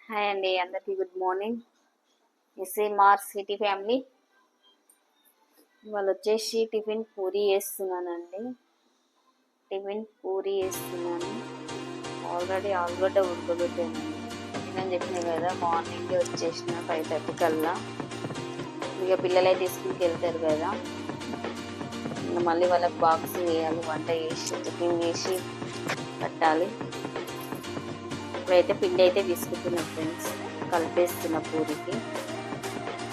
Hi అండి, అందరికీ good morning. ఎస్ఏమార్ సిటీ ఫ్యామిలీ. ఇవాళ వచ్చేసి టిఫిన్ పూరి వేస్తున్నానండి. ఆల్రెడీ ఆలుగడ్డ ఉడకబెట్టాను. నేను చెప్పిన కదా, మార్నింగ్ వచ్చేసిన 5:30 కల్లా. ఇక పిల్లలైతే స్కూల్కి వెళ్తారు కదా, ఇంకా మళ్ళీ వాళ్ళకి బాక్స్ వేయాలి, వంట చేసి టిఫిన్ చేసి కట్టాలి. ఇప్పుడైతే పిండి అయితే తీసుకుంటున్నా ఫ్రెండ్స్, కలిపేస్తున్న పూరికి.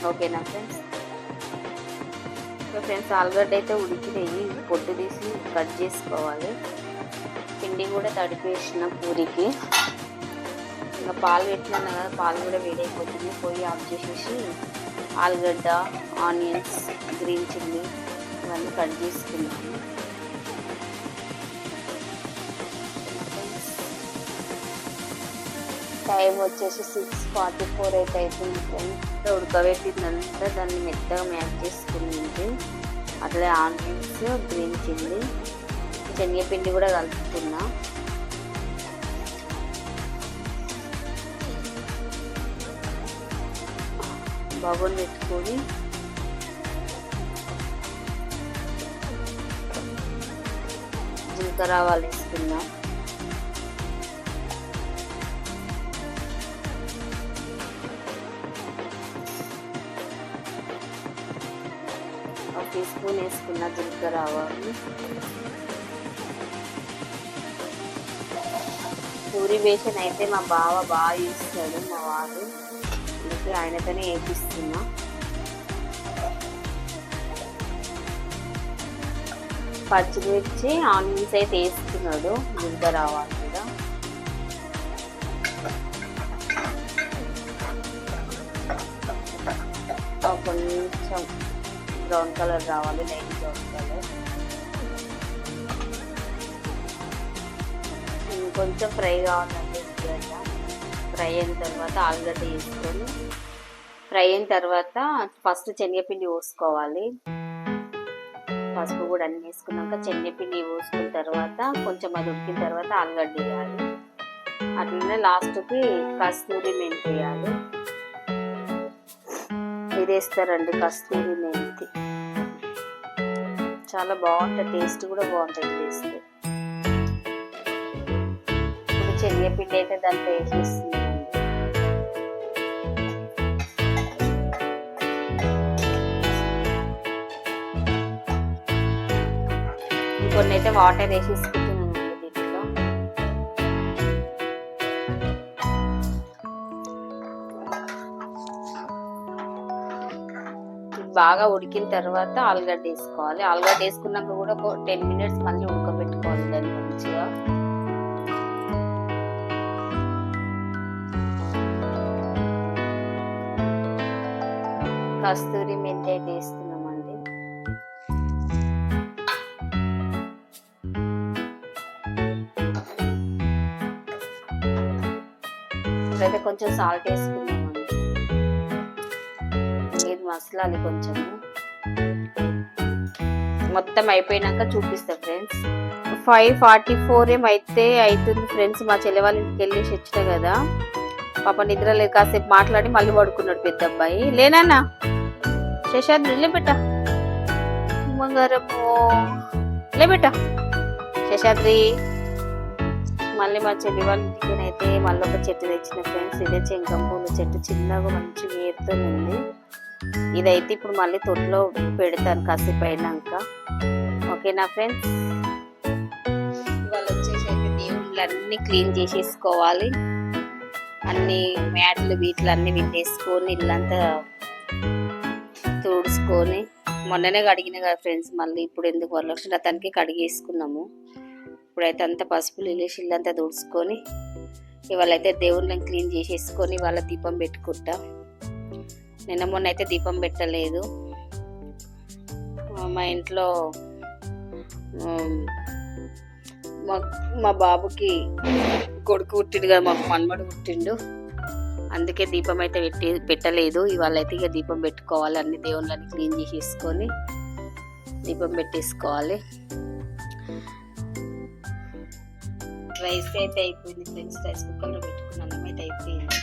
ఓకేనా ఫ్రెండ్స్? ఆలుగడ్డ అయితే ఉడికినాయి, పొట్టు తీసి కట్ చేసుకోవాలి. పిండి కూడా తడిపేసిన పూరికి. ఇంకా పాలు పెట్టినాను కదా, పాలు కూడా వేడైపోతుంది. పొయ్యి ఆఫ్ చేసేసి ఆలుగడ్డ, ఆనియన్స్, గ్రీన్ చిల్లీ ఇవన్నీ కట్ చేసుకున్నాను. టైం వచ్చేసి 6:44 అయితే అవుతుంది ఫ్రెండ్స్. ఉడకబెట్టిందంతా దాన్ని మెత్తగా మ్యాష్ చేసుకుని అట్లే ఆనియన్స్, గ్రీన్ చిల్లీ, శనగపిండి కూడా కలుపుకున్నా. బౌల్ పెట్టుకొని జీలకర్ర ఆవాలు వేసుకున్నా. ఒక టీ స్పూన్ వేసుకున్న జీలకర్ర ఆవాలు. పూరి బేషన్ అయితే మా బావ బాగా చేస్తాడు, మా వారు. అందుకే ఆయనతోనే వేపిస్తున్నా. పచ్చిమిర్చి, ఆనియన్స్ అయితే వేస్తున్నాడు, జీలకర్ర ఆవాలు కూడా. కొంచెం బ్రౌన్ కలర్ రావాలి, లైట్ బ్రౌన్ కలర్. కొంచెం ఫ్రై కావాలండి. ఫ్రై అయిన తర్వాత ఆలుగడ్డ వేసుకొని, ఫ్రై అయిన తర్వాత ఫస్ట్ శనగపిండి పోసుకోవాలి. పసుపు కూడా అన్ని వేసుకున్నాక శనగపిండి పోసుకున్న తర్వాత కొంచెం అది ఉడికిన తర్వాత ఆలుగడ్డ వేయాలి. అట్లనే లాస్ట్కి కస్తూరి మెంతి వేయాలి. ఇది వేస్తారండి, కస్తూరి మెంతి. చాలా బాగుంటుంది, టేస్ట్ కూడా బాగుంటుంది టేస్ట్. ఇప్పుడు శనగపిండి అయితే దాంట్లో వేసేస్తుంది. కొన్ని అయితే వాటర్ వేసేసుకుంటున్నానండి దీంట్లో. బాగా ఉడికిన తర్వాత ఆలుగడ్డ వేసుకోవాలి. ఆలుగడ్డ వేసుకున్నాక కూడా 10 minutes మళ్ళీ ఉడకబెట్టుకోవాలి దాన్ని మంచిగా. కస్తూరి మెంతి అయితే వేస్తున్నామండి. ఇప్పుడైతే కొంచెం సాల్ట్ వేసుకున్నామండి. ఇది మసలాలి కొంచెం. మొత్తం అయిపోయినాక చూపిస్తా ఫ్రెండ్స్. 5:44 ఏమైతే అవుతుంది ఫ్రెండ్స్. మా చెల్లె వాళ్ళ ఇంటికి వెళ్ళేసి వచ్చిన కదా, పాప నిద్ర లేదు, కాసేపు మాట్లాడి మళ్ళీ పడుకున్నాడు పెద్ద అబ్బాయి. లేనన్నా శశాద్రి లేబెట్ట, బంగారము లేబెట్ట శశాద్రి. మళ్ళీ మా చెల్లి వాళ్ళ ఇంటికి అయితే మళ్ళీ ఒక చెట్టు తెచ్చిన ఫ్రెండ్స్. ఇదే చెంకం పూల చెట్టు, చిన్నగా మంచి వేరుతో ఉంది. ఇదైతే ఇప్పుడు మళ్ళీ తొట్లో పెడతాను కాసేపు అయినాక. ఓకేనా ఫ్రెండ్స్? ఇవాళ వచ్చేసి అయితే దేవుళ్ళు అన్నీ క్లీన్ చేసేసుకోవాలి. అన్ని మ్యాట్లు బీట్లు అన్నీ విండేసుకొని ఇల్లంతా తుడుచుకొని, మొన్ననే కడిగిన కదా ఫ్రెండ్స్, మళ్ళీ ఇప్పుడు ఎందుకు వరలక్ష్మి వ్రతానికి కడిగేసుకున్నాము. ఇప్పుడైతే అంతా పసుపులు వేసి ఇల్లంతా తుడుచుకొని ఇవాళ అయితే దేవుళ్ళని క్లీన్ చేసేసుకొని వాళ్ళ దీపం పెట్టుకుంటా. నిన్న మొన్న అయితే దీపం పెట్టలేదు. మా ఇంట్లో మా బాబుకి కొడుకు పుట్టిండు కదా, మాకు మన్మడు పుట్టిండు. అందుకే దీపం అయితే పెట్టలేదు. ఇవాళ అయితే ఇక దీపం పెట్టుకోవాలి. అన్ని దేవుళ్ళని క్లీన్ చేసేసుకొని దీపం పెట్టేసుకోవాలి. రైస్ అయితే అయిపోయింది ఫ్రెండ్స్. రైస్ కుక్కర్లో పెట్టుకున్న అన్నం అయితే అయిపోయింది.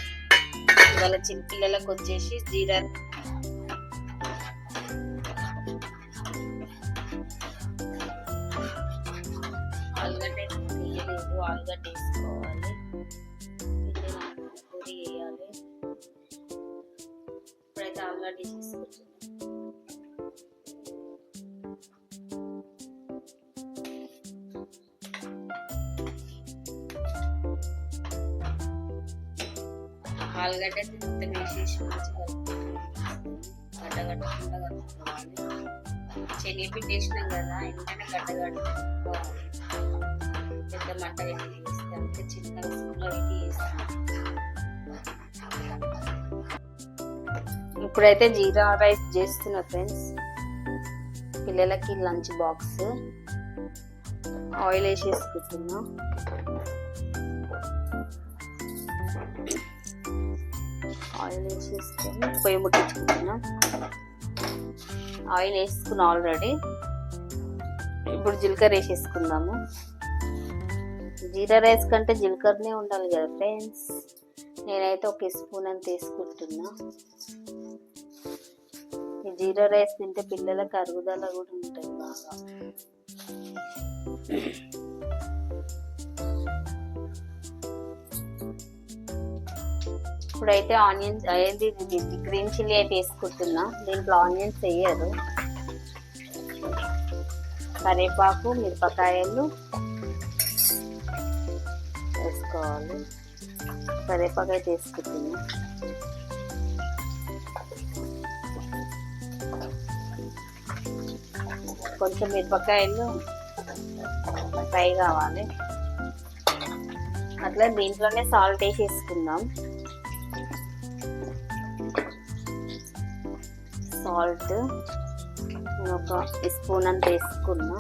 ఇవాళ చిన్న పిల్లలకు వచ్చేసి జీరా ఆలుగడ్డ వేయలేదు, ఆలుగడ్డ వేసుకోవాలి, పూరి వేయాలి. ఇప్పుడైతే ఆలుగడ్డ వేసేసుకుంటున్నాం. ఆలుగడ్డ మొత్తం వేసేసి మంచిగా గడ్డగట్టకుండా కలుపుకోవాలి. శనగపిండి వేసినాం కదా, వెంటనే గడ్డగట్టుకోవాలి. పెద్ద మంట పెట్టి వేస్తాం, చిన్న స్పూన్లో పెట్టి వేస్తాం. ఇప్పుడైతే జీరా రైస్ చేస్తున్నా ఫ్రెండ్స్, పిల్లలకి లంచ్ బాక్స్. ఆయిల్ వేసేసుకుంటున్నా. ఆయిల్ వేసేసుకొని పొయ్యి ముట్టించుకుంటున్నా. ఆయిల్ వేసుకున్నా ఆల్రెడీ. ఇప్పుడు జీలకర్ర వేసేసుకుందాము. జీరా రైస్ కంటే జీలకర్రనే ఉండాలి కదా ఫ్రెండ్స్. నేనైతే 1 స్పూన్ అంత వేసుకుంటున్నా. ఈ జీరా రైస్ తింటే పిల్లలకు అరుగుదల కూడా ఉంటుంది బాగా. ఇప్పుడైతే ఆనియన్స్ అయ్యేది గ్రీన్ చిల్లీ అయితే వేసుకుంటున్నా. దీంట్లో ఆనియన్స్ వేయరు. కరివేపాకు, మిరపకాయలు వేసుకోవాలి. కరివేపాకు అయితే వేసుకుంటున్నా. కొంచెం మిరపకాయలు ఫ్రై కావాలి. అట్లా దీంట్లోనే సాల్ట్ వేసేసుకుందాం. సాల్ట్ 1 స్పూన్ అంత వేసుకున్నా.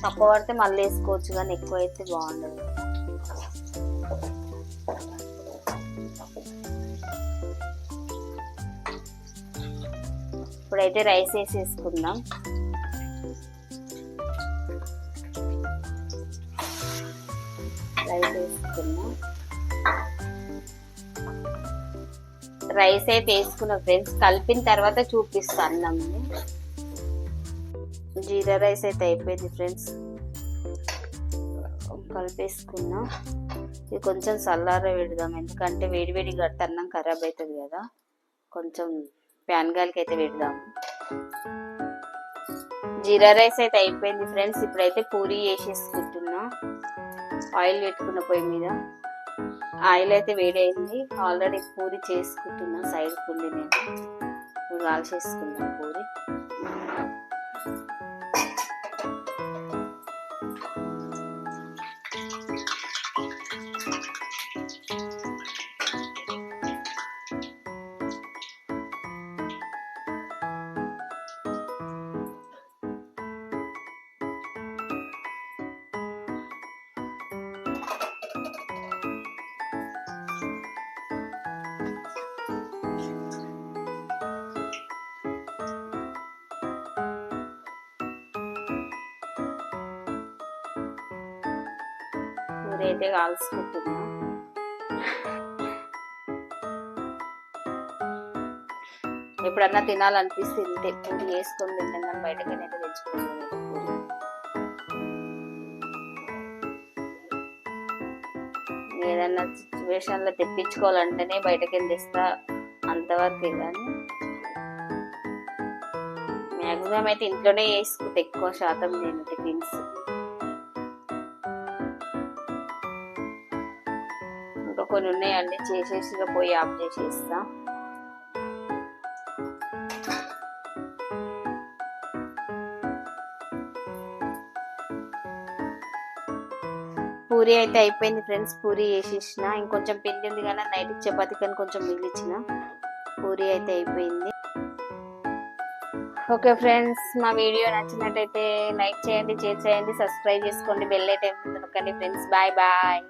తక్కువ పడితే మళ్ళీ వేసుకోవచ్చు, కానీ ఎక్కువ అయితే బాగుండదు. ఇప్పుడైతే రైస్ వేసేసుకుందాం. రైస్ వేసుకున్నా. రైస్ అయితే వేసుకున్నా ఫ్రెండ్స్. కలిపిన తర్వాత చూపిస్తాను అన్నంని. జీరా రైస్ అయితే అయిపోయింది ఫ్రెండ్స్. కలిపేసుకున్నా. ఇది కొంచెం చల్లార పెడదాం, ఎందుకంటే వేడివేడి గట్టి అన్నం ఖరాబ్ అవుతుంది కదా. కొంచెం ప్యాన్ గాలికి అయితే పెడదాము. జీరా రైస్ అయితే అయిపోయింది ఫ్రెండ్స్. ఇప్పుడైతే పూరి వేసేసుకుంటున్నా. ఆయిల్ పెట్టుకున్న పొయ్యి మీద. ఆయిల్ అయితే వేడి అయింది. ఆల్రెడీ పూరి చేసుకుంటున్నా. సైడ్ కుండి నేను ఇప్పుడు కాల్చేసుకున్నా పూరి. పూరి అయితే కాల్చుకుంటున్నా. ఎప్పుడన్నా తినాలనిపిస్తే ఇంతే పూరి వేసుకొని తింటాం, కానీ బయటకైతే తెచ్చుకోలేదు. ఏదన్నా సిచ్యువేషన్లో తెప్పించుకోవాలంటేనే బయటకెళ్ళి తెస్తా, అంతవరకే. కానీ మ్యాక్సిమం అయితే ఇంట్లోనే వేసుకుంటే ఎక్కువ శాతం నేను టిఫిన్స్. ఇంకా కొన్ని ఉన్నాయండి, చేసేసి పోయి ఆఫ్ చేసేస్తా. పూరి అయితే అయిపోయింది ఫ్రెండ్స్. పూరి వేసేసిన. ఇంకొంచెం పిండి ఉంది కానీ నైట్ చపాతీ కానీ కొంచెం మిగిలిచ్చిన. పూరి అయితే అయిపోయింది. ఓకే ఫ్రెండ్స్, మా వీడియో నచ్చినట్టయితే లైక్ చేయండి, షేర్ చేయండి, సబ్స్క్రైబ్ చేసుకోండి, బెల్ ఐకాన్ నొక్కండి ఫ్రెండ్స్. Bye bye.